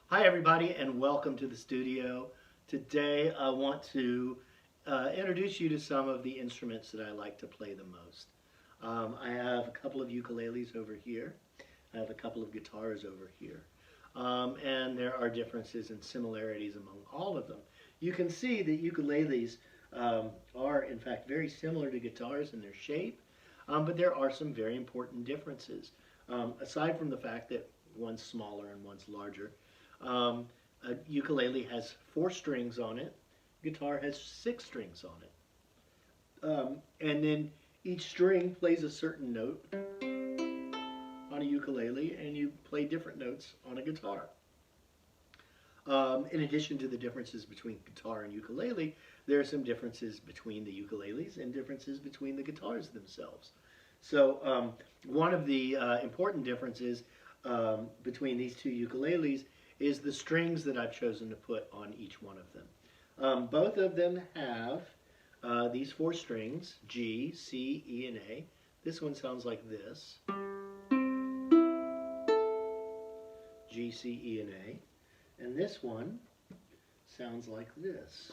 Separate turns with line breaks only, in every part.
Hi everybody and welcome to the studio. Today I want to introduce you to some of the instruments that I like to play the most. I have a couple of ukuleles over here. I have a couple of guitars over here. And there are differences and similarities among all of them. You can see that ukuleles are in fact very similar to guitars in their shape, but there are some very important differences. Aside from the fact that one's smaller and one's larger, a ukulele has 4 strings on it. Guitar has 6 strings on it. And then each string plays a certain note on a ukulele, and you play different notes on a guitar. In addition to the differences between guitar and ukulele, there are some differences between the ukuleles and differences between the guitars themselves. So one of the important differences between these two ukuleles is the strings that I've chosen to put on each one of them. Both of them have these 4 strings, G, C, E, and A. This one sounds like this. G, C, E, and A. And this one sounds like this.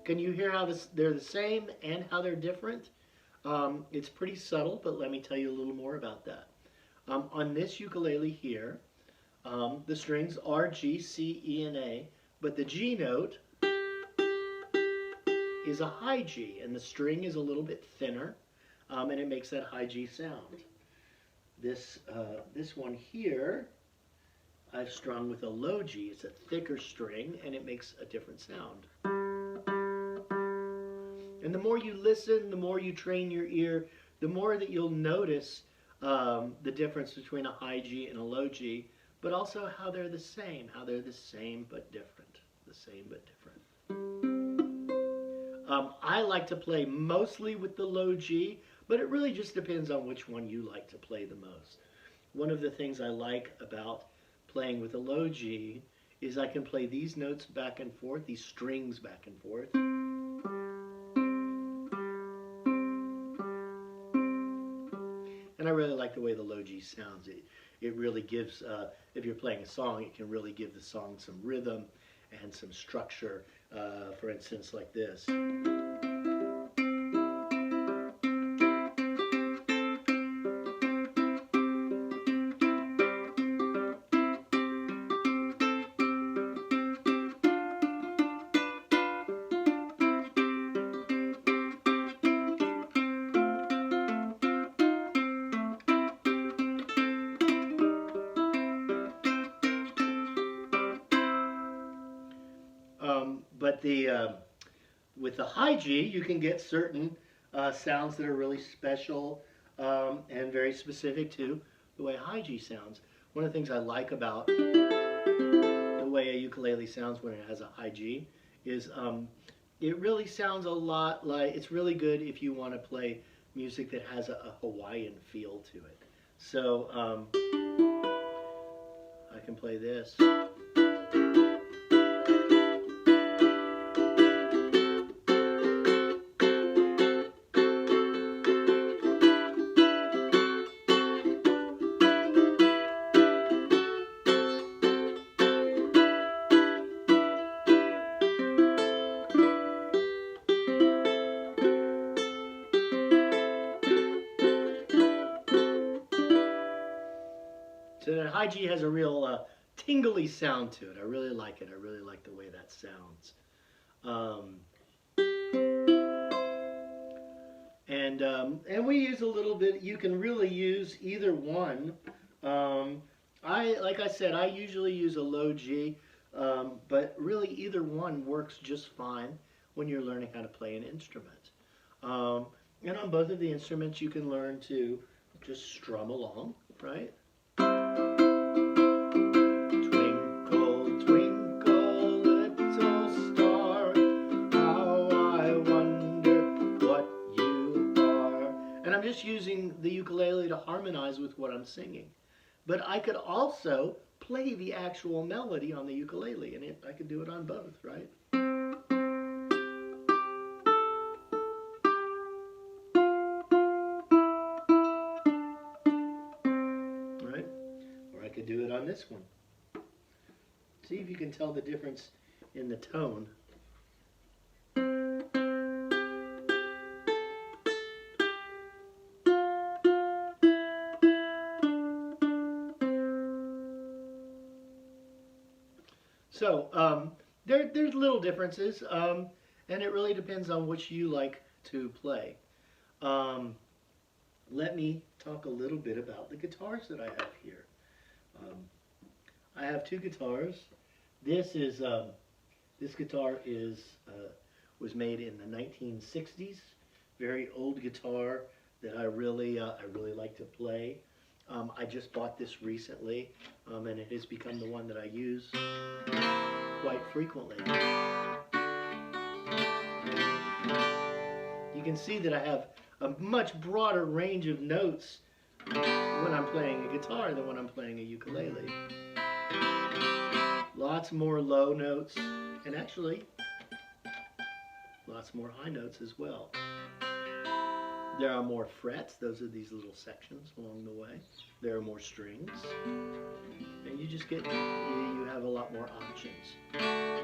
Can you hear how they're the same and how they're different? It's pretty subtle, but let me tell you a little more about that. On this ukulele here, the strings are G, C, E, and A, but the G note is a high G, and the string is a little bit thinner, and it makes that high G sound. This one here, I've strung with a low G. It's a thicker string, and it makes a different sound. And the more you listen, the more you train your ear, the more that you'll notice the difference between a high G and a low G, but also how they're the same but different. The same but different. I like to play mostly with the low G, but it really just depends on which one you like to play the most. One of the things I like about playing with a low G is I can play these notes back and forth, these strings back and forth. And I really like the way the low G sounds. It really gives, if you're playing a song, it can really give the song some rhythm and some structure. For instance, like this. But with the high G, you can get certain sounds that are really special and very specific to the way high G sounds. One of the things I like about the way a ukulele sounds when it has a high G is it really sounds a lot like, it's really good if you want to play music that has a Hawaiian feel to it. So I can play this. So that high G has a real tingly sound to it. I really like it. I really like the way that sounds. And we use a little bit. You can really use either one. Like I said, I usually use a low G, but really either one works just fine when you're learning how to play an instrument. And on both of the instruments, you can learn to just strum along, right? I'm just using the ukulele to harmonize with what I'm singing. But I could also play the actual melody on the ukulele, and I could do it on both, right? on this one. See if you can tell the difference in the tone. So there's little differences, and it really depends on which you like to play. Um, Let me talk a little bit about the guitars that I have here. Um, I have two guitars. This guitar was made in the 1960s. Very old guitar that I really like to play. I just bought this recently, and it has become the one that I use quite frequently. You can see that I have a much broader range of notes when I'm playing a guitar than when I'm playing a ukulele. Lots more low notes, and actually lots more high notes as well. There are more frets, those are these little sections along the way. There are more strings, and you just get, you have a lot more options.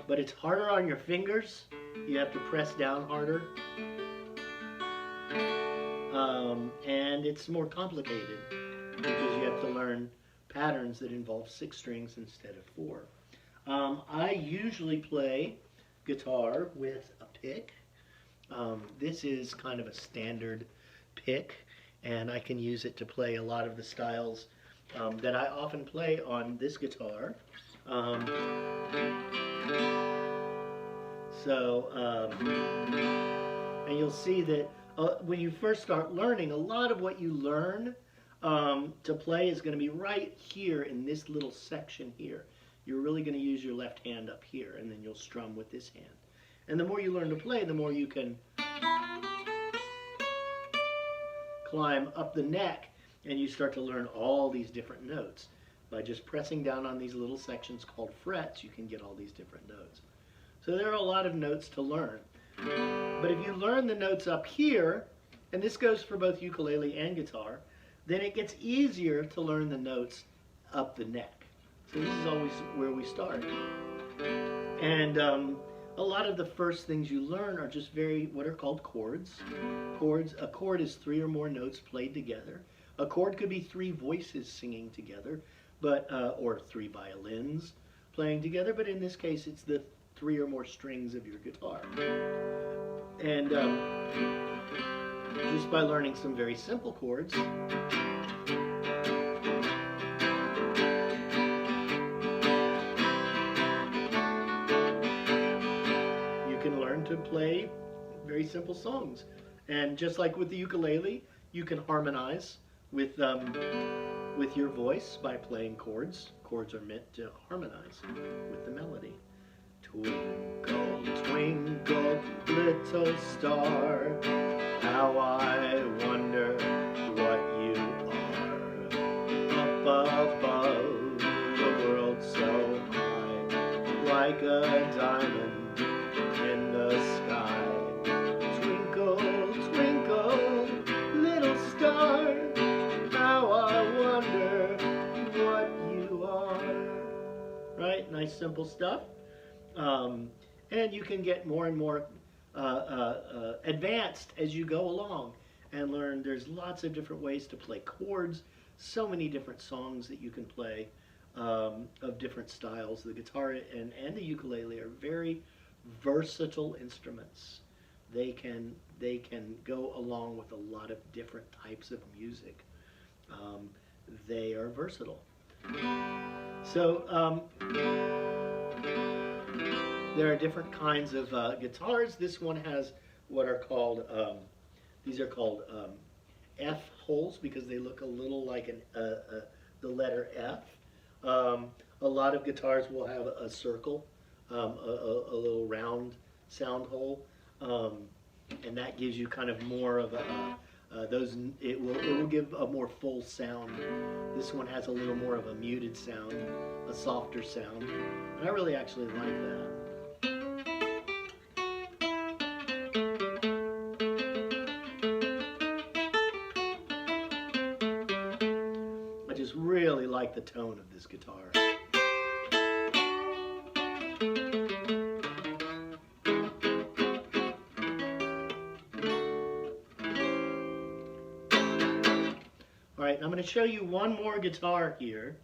But it's harder on your fingers, you have to press down harder. And it's more complicated because you have to learn patterns that involve 6 strings instead of 4. I usually play guitar with a pick. This is kind of a standard pick, and I can use it to play a lot of the styles that I often play on this guitar. And you'll see that when you first start learning, a lot of what you learn to play is going to be right here in this little section here. You're really going to use your left hand up here, and then you'll strum with this hand. And the more you learn to play, the more you can climb up the neck, and you start to learn all these different notes. By just pressing down on these little sections called frets, you can get all these different notes. So there are a lot of notes to learn. But if you learn the notes up here, and this goes for both ukulele and guitar, then it gets easier to learn the notes up the neck. So this is always where we start. And a lot of the first things you learn are just what are called chords. A chord is 3 or more notes played together. A chord could be 3 voices singing together, or 3 violins playing together, but in this case it's the 3 or more strings of your guitar. And just by learning some very simple chords, you can learn to play very simple songs. And just like with the ukulele, you can harmonize with your voice by playing chords. Chords are meant to harmonize with the melody. Twinkle, twinkle, little star, how I wonder what you are. Up above the world so high, like a diamond in the sky. Twinkle, twinkle, little star, how I wonder what you are. Right? Nice simple stuff. And you can get more and more advanced as you go along and learn there's lots of different ways to play chords, so many different songs that you can play of different styles. The guitar and the ukulele are very versatile instruments. They can go along with a lot of different types of music. They are versatile. So there are different kinds of guitars. This one has what are called, these are called F holes because they look a little like the letter F. A lot of guitars will have a circle, a little round sound hole, and that gives you kind of more of it will give a more full sound. This one has a little more of a muted sound, a softer sound, and I really actually like that. just really like the tone of this guitar. All right, I'm going to show you one more guitar here.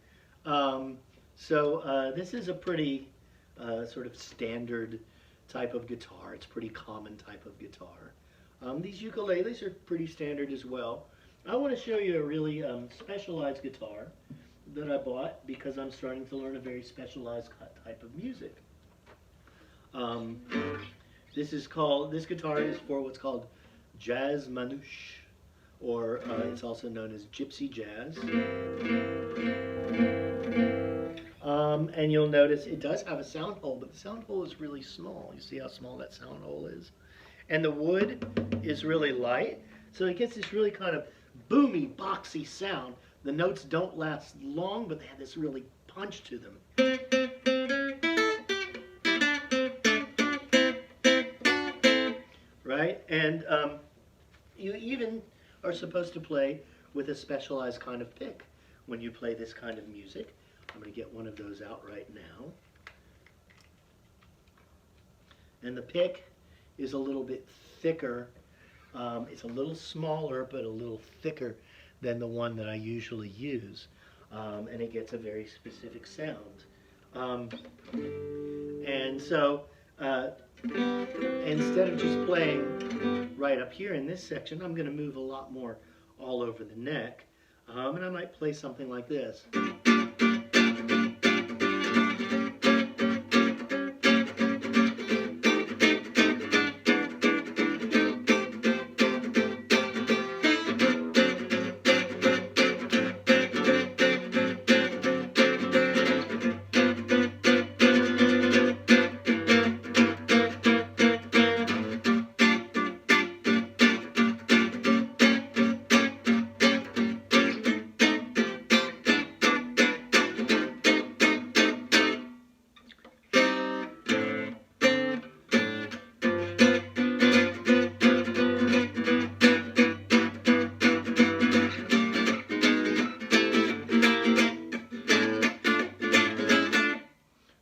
This is a pretty sort of standard type of guitar. It's a pretty common type of guitar. These ukuleles are pretty standard as well. I want to show you a really specialized guitar that I bought because I'm starting to learn a very specialized type of music. This guitar is for what's called jazz manouche, or it's also known as gypsy jazz. And you'll notice it does have a sound hole, but the sound hole is really small. You see how small that sound hole is? And the wood is really light, so it gets this really kind of boomy, boxy sound. The notes don't last long, but they have this really punch to them. Right? And you even are supposed to play with a specialized kind of pick when you play this kind of music. I'm going to get one of those out right now. And the pick is a little bit thicker. It's a little smaller, but a little thicker than the one that I usually use. And it gets a very specific sound. Instead of just playing right up here in this section, I'm going to move a lot more all over the neck. And I might play something like this.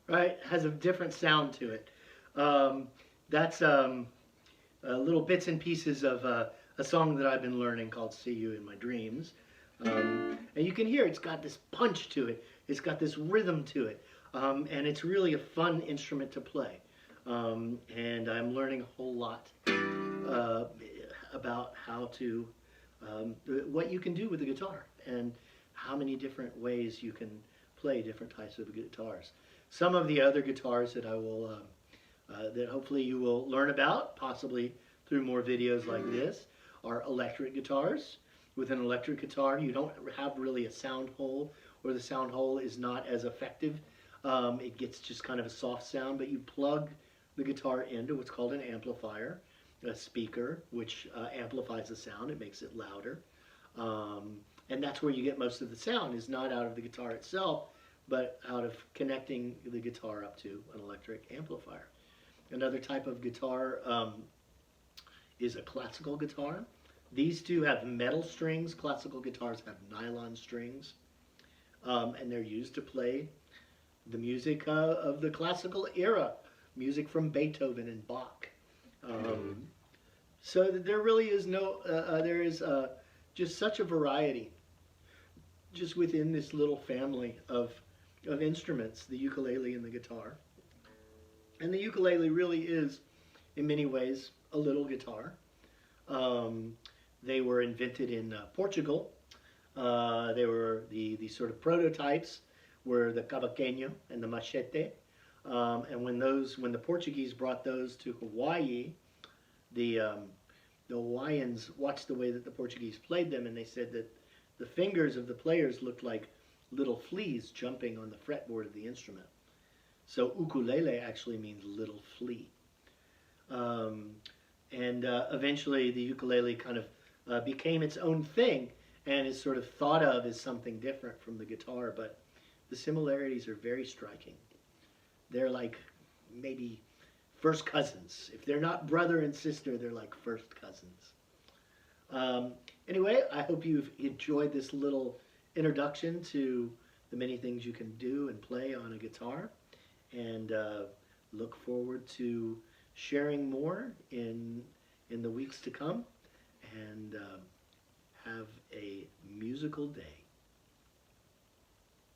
Right, has a different sound to it. That's little bits and pieces of a song that I've been learning called "See You in My Dreams," and you can hear it's got this punch to it. It's got this rhythm to it, and it's really a fun instrument to play. And I'm learning a whole lot about how to what you can do with the guitar and how many different ways you can play different types of guitars. Some of the other guitars that I will, that hopefully you will learn about, possibly through more videos like this, are electric guitars. With an electric guitar, you don't have really a sound hole, or the sound hole is not as effective. It gets just kind of a soft sound, but you plug the guitar into what's called an amplifier, a speaker, which amplifies the sound. It makes it louder. And that's where you get most of the sound, is not out of the guitar itself, but out of connecting the guitar up to an electric amplifier. Another type of guitar is a classical guitar. These two have metal strings. Classical guitars have nylon strings. And they're used to play the music of the classical era, music from Beethoven and Bach. So there really is there is just such a variety just within this little family of instruments, the ukulele and the guitar. And the ukulele really is, in many ways, a little guitar. They were invented in Portugal. They were the sort of prototypes were the cavaquinho and the machete. And when the Portuguese brought those to Hawaii, the Hawaiians watched the way that the Portuguese played them, and they said that the fingers of the players looked like little fleas jumping on the fretboard of the instrument. So ukulele actually means little flea. Eventually the ukulele kind of became its own thing and is sort of thought of as something different from the guitar, but the similarities are very striking. They're like maybe first cousins. If they're not brother and sister, they're like first cousins. Anyway, I hope you've enjoyed this little introduction to the many things you can do and play on a guitar, and look forward to sharing more in the weeks to come. And have a musical day.